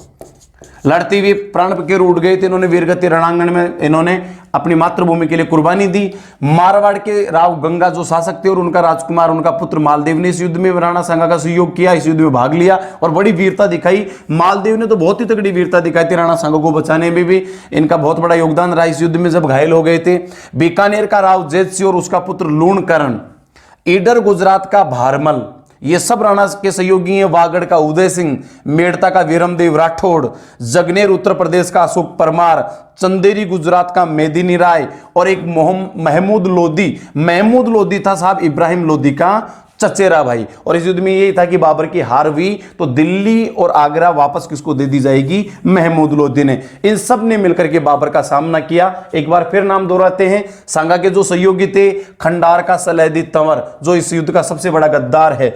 लड़ते हुए प्राण के उड़ गए थे इन्होंने, वीरगति रणांगण में इन्होंने अपनी मातृभूमि के लिए कुर्बानी दी। मारवाड़ के राव गंगा जो शासक थे और उनका राजकुमार, उनका पुत्र मालदेव ने इस युद्ध में राणा सांगा का सहयोग किया, इस युद्ध में भाग लिया और बड़ी वीरता दिखाई। मालदेव ने तो बहुत ही तगड़ी वीरता दिखाई थी, राणा सांगा को बचाने में भी इनका बहुत बड़ा योगदान रहा इस युद्ध में जब घायल हो गए थे। बीकानेर का राव जैत सिंह और उसका पुत्र लूणकरण, ईडर गुजरात का भारमल, ये सब राणा के सहयोगी हैं। वागड़ का उदय सिंह, मेड़ता का वीरमदेव राठौड़, जगनेर उत्तर प्रदेश का अशोक परमार, चंदेरी गुजरात का मेदिनी राय, और एक महमूद लोदी। महमूद लोदी था साहब इब्राहिम लोदी का चचेरा भाई। और इस युद्ध में यही था कि बाबर की हार हुई तो दिल्ली और आगरा वापस किसको दे दी जाएगी, महमूद लोदी ने। इन सब ने मिलकर के बाबर का सामना किया। एक बार फिर नाम दोहराते हैं, सांगा के जो सहयोगी थे, खंडार का सलैदी तंवर जो इस युद्ध का सबसे बड़ा गद्दार है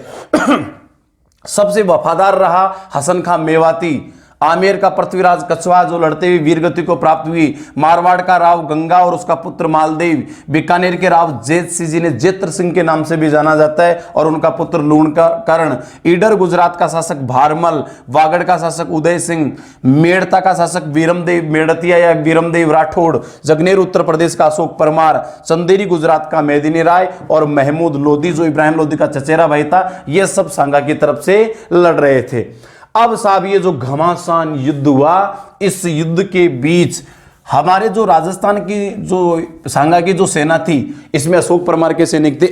सबसे वफादार रहा हसन खां मेवाती। आमेर का पृथ्वीराज कछवाहा जो लड़ते हुए वीरगति को प्राप्त हुई। मारवाड़ का राव गंगा और उसका पुत्र मालदेव। बीकानेर के राव जैत सिंह जिन्हें जेत्र सिंह के नाम से भी जाना जाता है और उनका पुत्र लूणकरण। ईडर गुजरात का शासक भारमल। वागड़ का शासक उदय सिंह। मेड़ता का शासक वीरमदेव मेड़तिया या वीरमदेव राठौड़। जगनेर उत्तर प्रदेश का अशोक परमार। चंदेरी गुजरात का मेदिनी राय और महमूद लोदी जो इब्राहिम लोदी का चचेरा भाई था। ये सब सांगा की तरफ से लड़ रहे थे। अब साहब ये जो घमासान युद्ध हुआ, इस युद्ध के बीच हमारे जो राजस्थान की जो सांगा की जो सेना थी, इसमें अशोक परमार के सैनिक थे,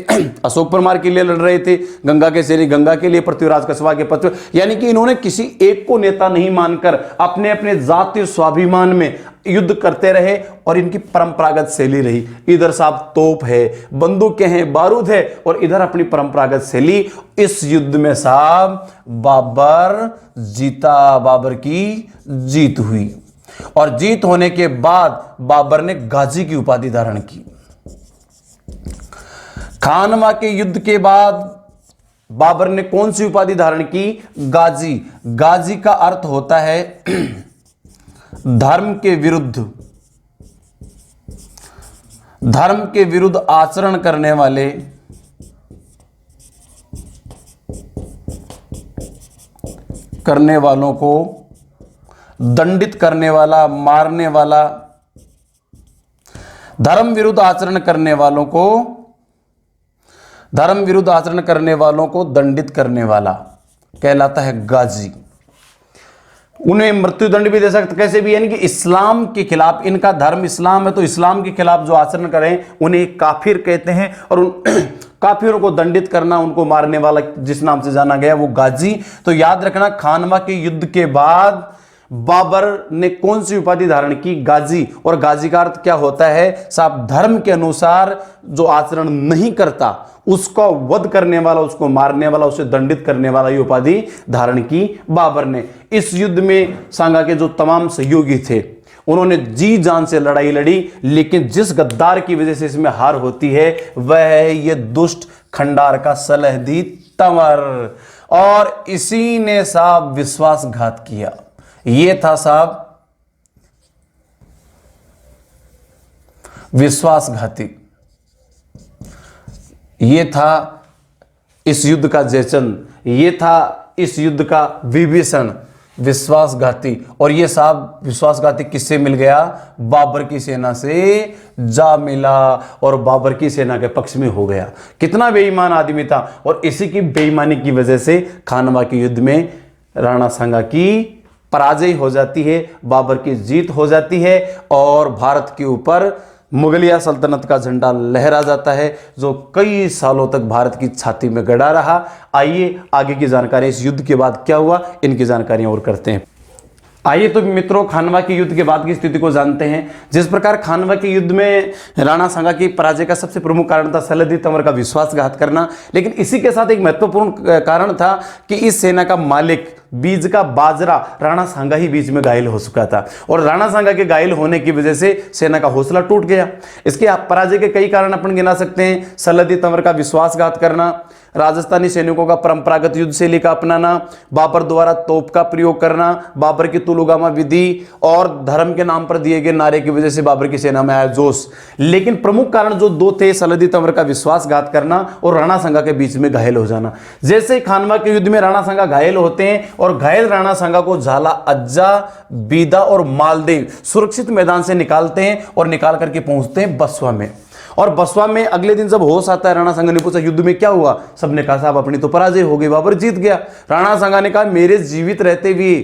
अशोक परमार के लिए लड़ रहे थे। गंगा के सैनिक गंगा के लिए, पृथ्वीराज कछवाहा के पत्र, यानी कि इन्होंने किसी एक को नेता नहीं मानकर अपने अपने जातीय स्वाभिमान में युद्ध करते रहे और इनकी परंपरागत शैली रही। इधर साहब तोप है, बंदूकें हैं, बारूद है और इधर अपनी परंपरागत शैली। इस युद्ध में साहब बाबर जीता, बाबर की जीत हुई और जीत होने के बाद बाबर ने गाजी की उपाधि धारण की। खानवा के युद्ध के बाद बाबर ने कौन सी उपाधि धारण की, गाजी। गाजी का अर्थ होता है धर्म के विरुद्ध आचरण करने वाले, करने वालों को दंडित करने वाला, मारने वाला। धर्म विरुद्ध आचरण करने वालों को दंडित करने वाला कहलाता है गाजी। उन्हें मृत्युदंड भी दे सकते, कैसे भी, यानी कि इस्लाम के खिलाफ, इनका धर्म इस्लाम है तो इस्लाम के खिलाफ जो आचरण करें उन्हें काफिर कहते हैं। और उन काफिरों को दंडित करना, उनको मारने वाला जिस नाम से जाना गया वो गाजी। तो याद रखना, खानवा के युद्ध के बाद बाबर ने कौन सी उपाधि धारण की? गाजी। और गाजी का अर्थ क्या होता है साहब? धर्म के अनुसार जो आचरण नहीं करता उसका वध करने वाला, उसको मारने वाला, उसे दंडित करने वाला, ये उपाधि धारण की बाबर ने। इस युद्ध में सांगा के जो तमाम सहयोगी थे उन्होंने जी जान से लड़ाई लड़ी, लेकिन जिस गद्दार की वजह से इसमें हार होती है वह है ये दुष्ट खंडार का सलहदी तंवर, और इसी ने साहब विश्वासघात किया। ये था साहब विश्वासघाती, ये था इस युद्ध का जयचंद, ये था इस युद्ध का विभीषण, विश्वासघाती। और ये साहब विश्वासघाती किससे मिल गया? बाबर की सेना से जा मिला और बाबर की सेना के पक्ष में हो गया। कितना बेईमान आदमी था, और इसी की बेईमानी की वजह से खानवा के युद्ध में राणा सांगा की पराजय हो जाती है, बाबर की जीत हो जाती है, और भारत के ऊपर मुगलिया सल्तनत का झंडा लहरा जाता है, जो कई सालों तक भारत की छाती में गड़ा रहा। आइए आगे की जानकारी, इस युद्ध के बाद क्या हुआ, इनकी जानकारियां और करते हैं। आइए तो मित्रों, खानवा के युद्ध के बाद की स्थिति को जानते हैं। जिस प्रकार खानवा के युद्ध में राणा सांगा की पराजय का सबसे प्रमुख कारण था सलहदी तंवर का विश्वासघात करना, लेकिन इसी के साथ एक महत्वपूर्ण कारण था कि इस सेना का मालिक बीज का बाजरा राणा सांगा ही बीच में घायल हो चुका था, और राणा सांगा के घायल होने की वजह से सेना का हौसला टूट गया। इसके पराजय के कई कारण अपन गिना सकते हैं। सलहदी तंवर का विश्वासघात करना, राजस्थानी सैनिकों का परंपरागत युद्ध शैली का अपनाना, बाबर द्वारा तोप का प्रयोग करना, बाबर की तुलुगामा विधि और धर्म के नाम पर दिए गए नारे की वजह से बाबर की सेना में आया जोश। लेकिन प्रमुख कारण जो दो थे, सलहदी तंवर का विश्वासघात करना और राणा सांगा के बीच में घायल हो जाना। जैसे खानवा के युद्ध में राणा सांगा घायल होते हैं, और घायल राणा सांगा को झाला, अज्जा, बीदा और मालदेव सुरक्षित मैदान से निकालते हैं और निकाल करके पहुंचते हैं बसवा में। और बसवा में अगले दिन जब होश आता है, राणा सांगा ने पूछा युद्ध में क्या हुआ? सबने कहा साहब अपनी तो पराजय हो गई, बाबर जीत गया। राणा सांगा ने कहा मेरे जीवित रहते हुए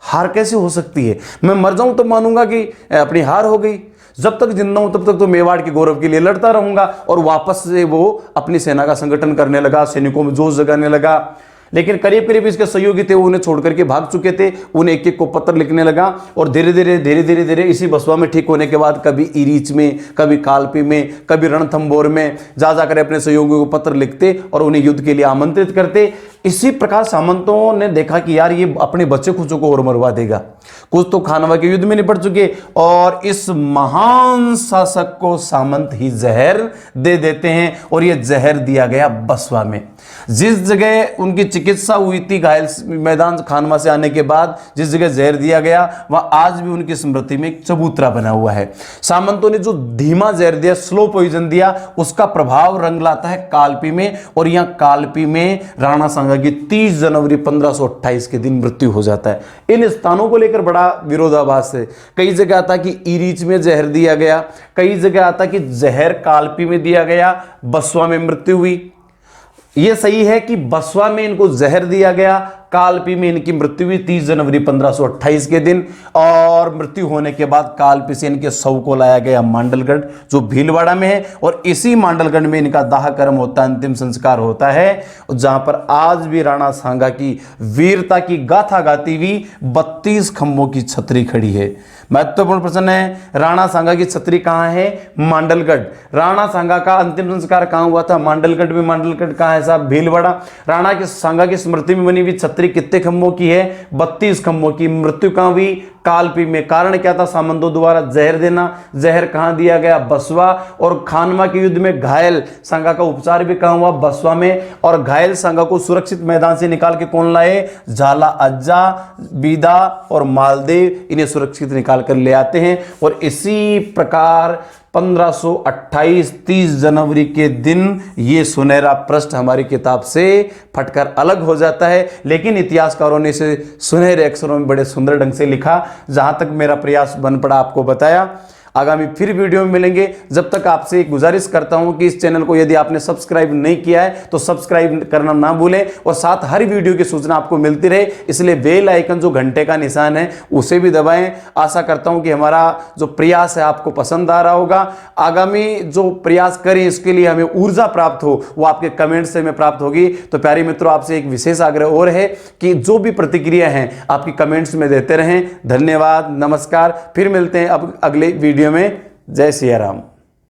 हार कैसे हो सकती है? मैं मर जाऊं तो मानूंगा कि अपनी हार हो गई, जब तक जिंदा हूं तब तक तो मेवाड़ के गौरव के लिए लड़ता रहूंगा। और वापस से वो अपनी सेना का संगठन करने लगा, सैनिकों में जोश जगाने लगा। लेकिन करीब करीब इसके सहयोगी थे वो उन्हें छोड़ करके भाग चुके थे। उन्हें एक एक को पत्र लिखने लगा, और धीरे धीरे इसी बसवा में ठीक होने के बाद कभी इरीच में, कभी कालपी में, कभी रणथंभौर में जा जाकर अपने सहयोगियों को पत्र लिखते और उन्हें युद्ध के लिए आमंत्रित करते। इसी प्रकार सामंतों ने देखा कि यार ये अपने बच्चे खुचों को और मरवा देगा, कुछ तो खानवा के युद्ध में निपट चुके, और इस महान शासक को सामंत ही जहर दे देते हैं। और यह जहर दिया गया बसवा में, जिस जगह उनकी चिकित्सा हुई थी घायल मैदान खानवा से आने के बाद, जिस जगह जहर दिया गया वह आज भी उनकी स्मृति में एक चबूतरा बना हुआ है। सामंतों ने जो धीमा जहर दिया, स्लो पॉइजन दिया, उसका प्रभाव रंग लाता है कालपी में, और यहां कालपी में राणा सांगा की 30 जनवरी 1528 के दिन मृत्यु हो जाता है। इन स्थानों को लेकर बड़ा विरोधाभास है। कई जगह आता कि इरीच में जहर दिया गया, कई जगह आता कि जहर कालपी में दिया गया, बसवा में मृत्यु हुई। यह सही है कि बसवा में इनको जहर दिया गया, कालपी में इनकी मृत्यु हुई 30 जनवरी 1528 के दिन, और मृत्यु होने के बाद कालपी से इनके शव को लाया गया मांडलगढ़ जो भीलवाड़ा में है, और इसी मांडलगढ़ में इनका दाह कर्म होता है, अंतिम संस्कार होता है, जहां पर आज भी राणा सांगा की वीरता की गाथा गाती हुई 32 खंभों की छतरी खड़ी है। महत्वपूर्ण प्रश्न है, राणा सांगा की छतरी कहां है? मांडलगढ़। राणा सांगा का अंतिम संस्कार कहां हुआ था? मांडलगढ़ में। मांडलगढ़ कहां है साहब? भीलवाड़ा। राणा के सांगा की स्मृति में बनी हुई छतरी कितने खंभों की है? 32 खंभों की। मृत्यु कहां हुई? कालपी में। कारण क्या था? सामंतों द्वारा जहर देना। जहर कहां दिया गया? बसवा। और खानवा के युद्ध में घायल सांगा का उपचार भी कहां हुआ? बसवा में। और घायल सांगा को सुरक्षित मैदान से निकाल के कौन लाए? झाला, अज्जा, बीदा और मालदेव इन्हें सुरक्षित निकाल कर ले आते हैं। और इसी प्रकार 1528 30 जनवरी के दिन ये सुनहरा पृष्ठ हमारी किताब से फटकर अलग हो जाता है, लेकिन इतिहासकारों ने इसे सुनहरे अक्षरों में बड़े सुंदर ढंग से लिखा। जहां तक मेरा प्रयास बन पड़ा आपको बताया। आगामी फिर वीडियो में मिलेंगे। जब तक आपसे एक गुजारिश करता हूं कि इस चैनल को यदि आपने सब्सक्राइब नहीं किया है तो सब्सक्राइब करना ना भूलें और साथ हर वीडियो की सूचना आपको मिलती रहे, इसलिए बेल आइकन जो घंटे का निशान है उसे भी दबाएं। आशा करता हूं कि हमारा जो प्रयास है आपको पसंद आ रहा होगा। आगामी जो प्रयास करें इसके लिए हमें ऊर्जा प्राप्त हो वो आपके कमेंट से हमें प्राप्त होगी। तो प्यारे मित्रों, आपसे एक विशेष आग्रह और है कि जो भी प्रतिक्रिया है आपकी कमेंट्स में देते रहें। धन्यवाद, नमस्कार, फिर मिलते हैं अब अगले वीडियो में। जय सिया राम।